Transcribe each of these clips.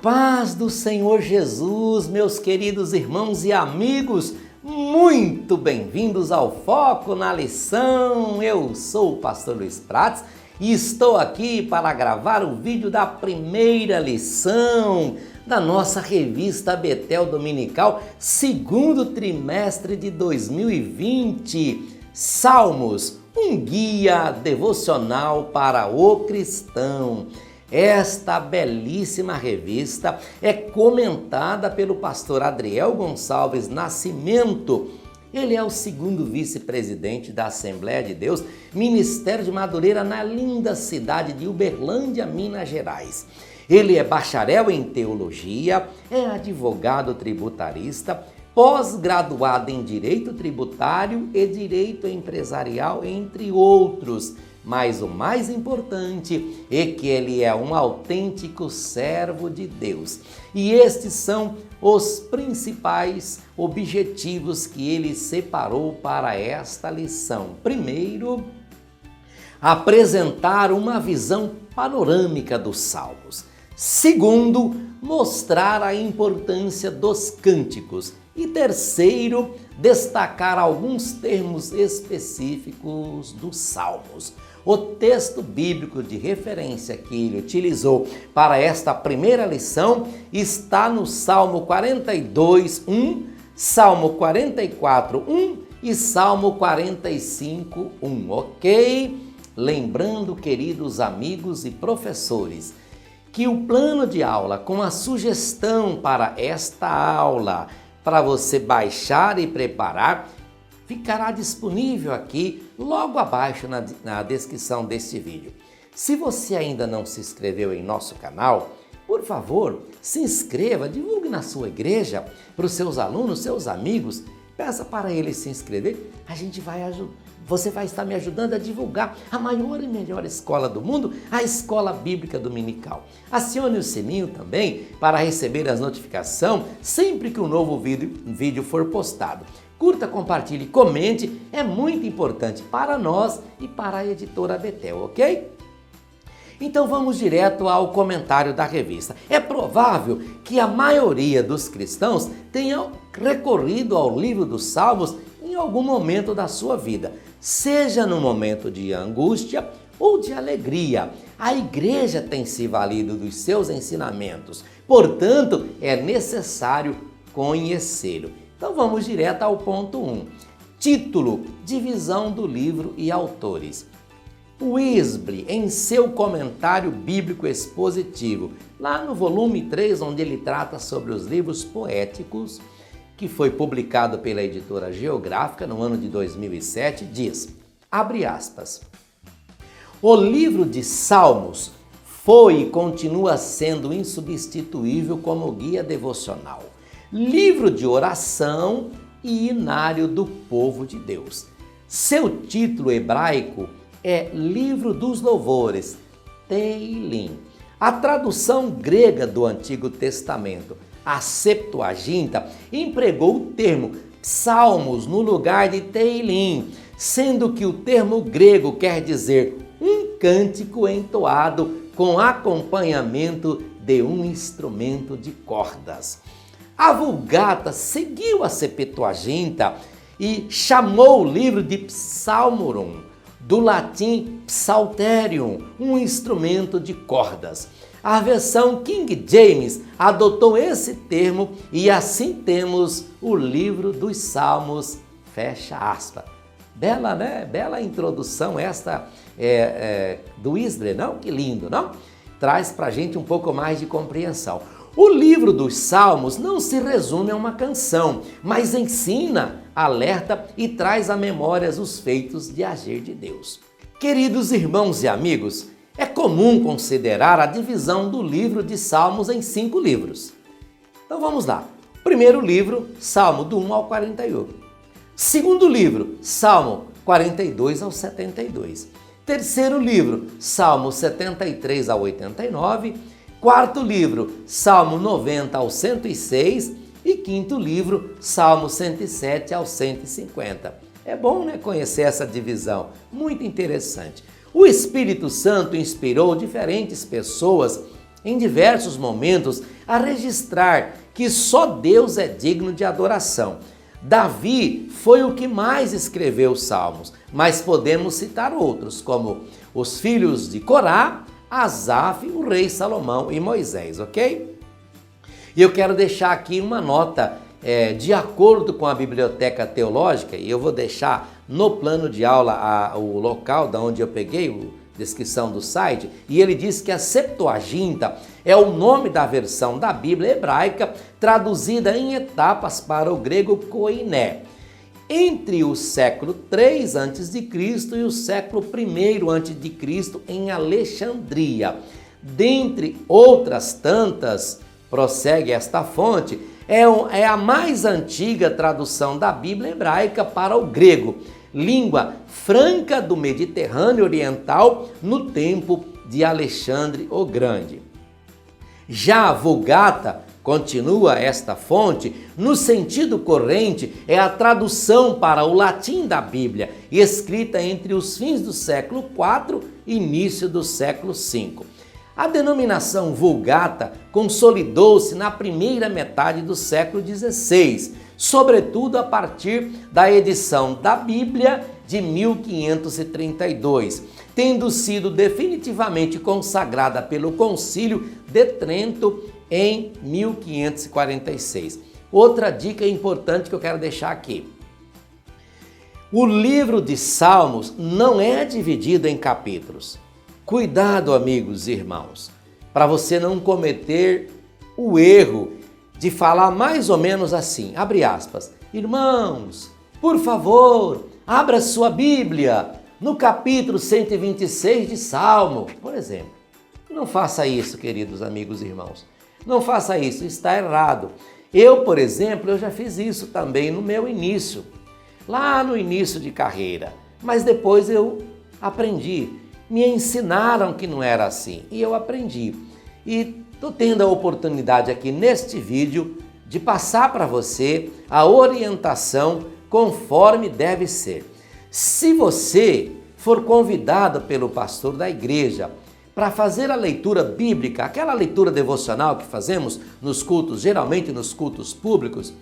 paz do Senhor Jesus, meus queridos irmãos e amigos, muito bem-vindos ao Foco na Lição. Eu sou o pastor Luiz Prates e estou aqui para gravar o vídeo da primeira lição da nossa revista Betel Dominical, segundo trimestre de 2020, Salmos, um guia devocional para o cristão. Esta belíssima revista é comentada pelo pastor Adriel Gonçalves Nascimento. Ele é o segundo vice-presidente da Assembleia de Deus, Ministério de Madureira, na linda cidade de Uberlândia, Minas Gerais. Ele é bacharel em teologia, é advogado tributarista, pós-graduado em Direito Tributário e Direito Empresarial, entre outros. Mas o mais importante é que ele é um autêntico servo de Deus. E estes são os principais objetivos que ele separou para esta lição. Primeiro, apresentar uma visão panorâmica dos Salmos. Segundo, mostrar a importância dos cânticos. E terceiro, destacar alguns termos específicos dos Salmos. O texto bíblico de referência que ele utilizou para esta primeira lição está no Salmo 42, 1, Salmo 44, 1 e Salmo 45, 1, ok? Lembrando, queridos amigos e professores, que o plano de aula com a sugestão para esta aula, para você baixar e preparar, ficará disponível aqui logo abaixo na descrição deste vídeo. Se você ainda não se inscreveu em nosso canal, por favor, se inscreva, divulgue na sua igreja, para os seus alunos, seus amigos, peça para eles se inscrever, você vai estar me ajudando a divulgar a maior e melhor escola do mundo, a Escola Bíblica Dominical. Acione o sininho também para receber as notificações sempre que um novo vídeo for postado. Curta, compartilhe, comente, é muito importante para nós e para a editora Betel, ok? Então vamos direto ao comentário da revista. É provável que a maioria dos cristãos tenha recorrido ao livro dos Salmos em algum momento da sua vida, seja no momento de angústia ou de alegria. A igreja tem se valido dos seus ensinamentos, portanto é necessário conhecê-lo. Então vamos direto ao ponto 1. Título, divisão do livro e autores. Wesley, em seu comentário bíblico expositivo, lá no volume 3, onde ele trata sobre os livros poéticos, que foi publicado pela editora Geográfica no ano de 2007, diz, abre aspas, o livro de Salmos foi e continua sendo insubstituível como guia devocional, livro de oração e inário do povo de Deus. Seu título hebraico é Livro dos Louvores, Teilim. A tradução grega do Antigo Testamento, a Septuaginta, empregou o termo Salmos no lugar de Teilim, sendo que o termo grego quer dizer um cântico entoado com acompanhamento de um instrumento de cordas. A Vulgata seguiu a Septuaginta e chamou o livro de Psalmorum, do latim psalterium, um instrumento de cordas. A versão King James adotou esse termo e assim temos o livro dos Salmos, fecha aspas. Bela, né? Bela introdução esta do Wesley, não? Que lindo, não? Traz pra gente um pouco mais de compreensão. O livro dos Salmos não se resume a uma canção, mas ensina, alerta e traz à memória os feitos de agir de Deus. Queridos irmãos e amigos, é comum considerar a divisão do livro de Salmos em 5 livros. Então vamos lá. Primeiro livro, Salmo do 1 ao 41. Segundo livro, Salmo 42 ao 72. Terceiro livro, Salmo 73 ao 89. Quarto livro, Salmo 90 ao 106 e quinto livro, Salmo 107 ao 150. É bom, né, conhecer essa divisão, muito interessante. O Espírito Santo inspirou diferentes pessoas em diversos momentos a registrar que só Deus é digno de adoração. Davi foi o que mais escreveu os salmos, mas podemos citar outros, como os filhos de Corá, Asaf, o rei Salomão e Moisés, ok? E eu quero deixar aqui uma nota de acordo com a Biblioteca Teológica, e eu vou deixar no plano de aula o local da onde eu peguei, a descrição do site, e ele diz que a Septuaginta é o nome da versão da Bíblia hebraica traduzida em etapas para o grego koiné, entre o século III a.C. e o século I a.C. em Alexandria. Dentre outras tantas, prossegue esta fonte, é a mais antiga tradução da Bíblia hebraica para o grego, língua franca do Mediterrâneo Oriental no tempo de Alexandre o Grande. Já a Vulgata, continua esta fonte, no sentido corrente, é a tradução para o latim da Bíblia, escrita entre os fins do século IV e início do século V. A denominação Vulgata consolidou-se na primeira metade do século XVI, sobretudo a partir da edição da Bíblia de 1532, tendo sido definitivamente consagrada pelo Concílio de Trento em 1546. Outra dica importante que eu quero deixar aqui. O livro de Salmos não é dividido em capítulos. Cuidado, amigos e irmãos, para você não cometer o erro de falar mais ou menos assim, abre aspas, irmãos, por favor, abra sua Bíblia no capítulo 126 de Salmo, por exemplo. Não faça isso, queridos amigos e irmãos. Não faça isso, está errado. Eu, por exemplo, eu já fiz isso também no meu início, lá no início de carreira, mas depois eu aprendi. Me ensinaram que não era assim e eu aprendi. E estou tendo a oportunidade aqui neste vídeo de passar para você a orientação conforme deve ser. Se você for convidado pelo pastor da igreja para fazer a leitura bíblica, aquela leitura devocional que fazemos nos cultos, geralmente nos cultos públicos,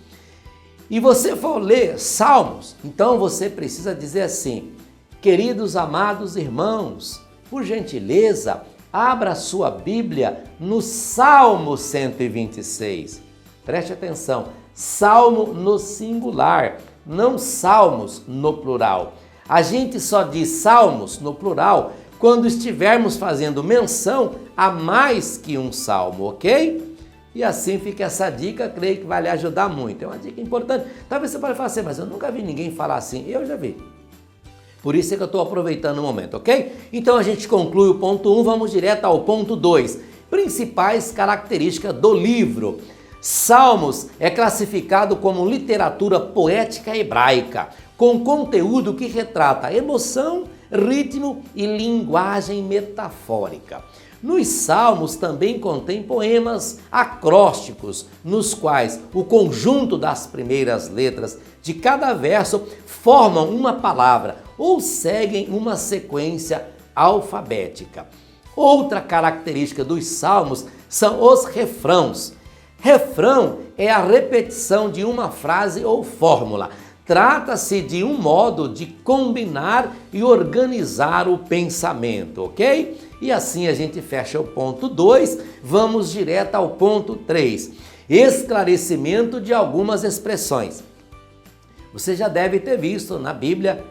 e você for ler Salmos, então você precisa dizer assim: queridos amados irmãos, por gentileza, abra sua Bíblia no Salmo 126. Preste atenção, Salmo no singular, não Salmos no plural. A gente só diz Salmos no plural quando estivermos fazendo menção a mais que um salmo, ok? E assim fica essa dica, creio que vai lhe ajudar muito. É uma dica importante. Talvez você pode falar assim, mas eu nunca vi ninguém falar assim. Eu já vi. Por isso é que eu estou aproveitando o momento, ok? Então a gente conclui o ponto 1, vamos direto ao ponto 2. Principais características do livro. Salmos é classificado como literatura poética hebraica, com conteúdo que retrata emoção, ritmo e linguagem metafórica. Nos Salmos também contém poemas acrósticos, nos quais o conjunto das primeiras letras de cada verso formam uma palavra ou seguem uma sequência alfabética. Outra característica dos Salmos são os refrãos. Refrão é a repetição de uma frase ou fórmula. Trata-se de um modo de combinar e organizar o pensamento, ok? E assim a gente fecha o ponto 2, vamos direto ao ponto 3. Esclarecimento de algumas expressões. Você já deve ter visto na Bíblia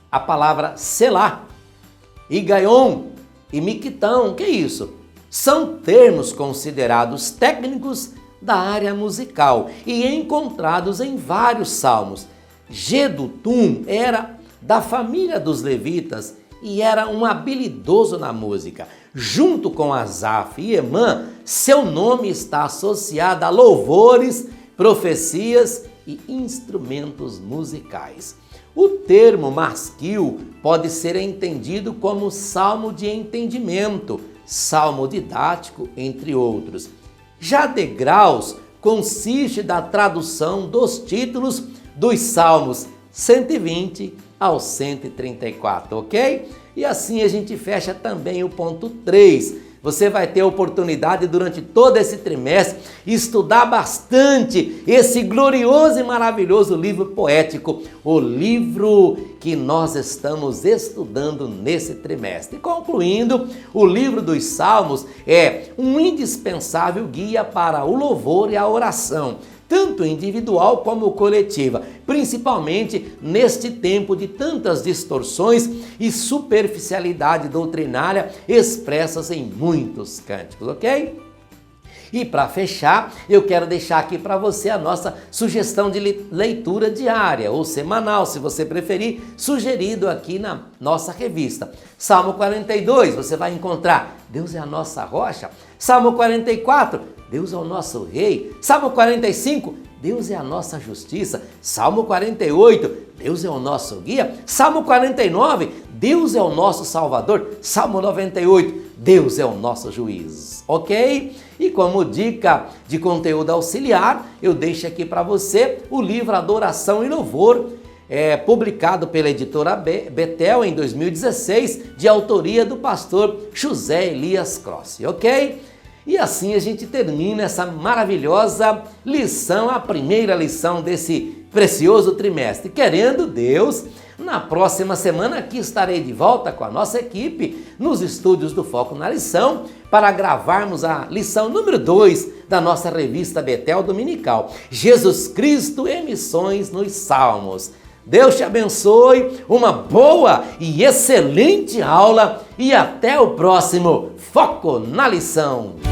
a palavra selá, igaion e miquitão. O que é isso? São termos considerados técnicos da área musical e encontrados em vários salmos. Gedutum era da família dos levitas e era um habilidoso na música. Junto com Asaf e Emã, seu nome está associado a louvores, profecias e instrumentos musicais. O termo masquil pode ser entendido como salmo de entendimento, salmo didático, entre outros. Já degraus consiste da tradução dos títulos dos Salmos 120 ao 134, ok? E assim a gente fecha também o ponto 3. você vai ter a oportunidade durante todo esse trimestre estudar bastante esse glorioso e maravilhoso livro poético, o livro que nós estamos estudando nesse trimestre. Concluindo, o livro dos Salmos é um indispensável guia para o louvor e a oração, tanto individual como coletiva, principalmente neste tempo de tantas distorções e superficialidade doutrinária expressas em muitos cânticos, ok? E para fechar, eu quero deixar aqui para você a nossa sugestão de leitura diária ou semanal, se você preferir, sugerido aqui na nossa revista. Salmo 42, você vai encontrar Deus é a nossa rocha. Salmo 44, Deus é o nosso rei. Salmo 45, Deus é a nossa justiça. Salmo 48, Deus é o nosso guia. Salmo 49, Deus é o nosso salvador. Salmo 98, Deus é o nosso juiz, ok? E como dica de conteúdo auxiliar, eu deixo aqui para você o livro Adoração e Louvor, publicado pela editora Betel em 2016, de autoria do pastor José Elias Crossi, ok? E assim a gente termina essa maravilhosa lição, a primeira lição desse precioso trimestre. Querendo Deus, na próxima semana aqui estarei de volta com a nossa equipe nos estúdios do Foco na Lição para gravarmos a lição número 2 da nossa revista Betel Dominical, Jesus Cristo em Missões nos Salmos. Deus te abençoe, uma boa e excelente aula e até o próximo Foco na Lição.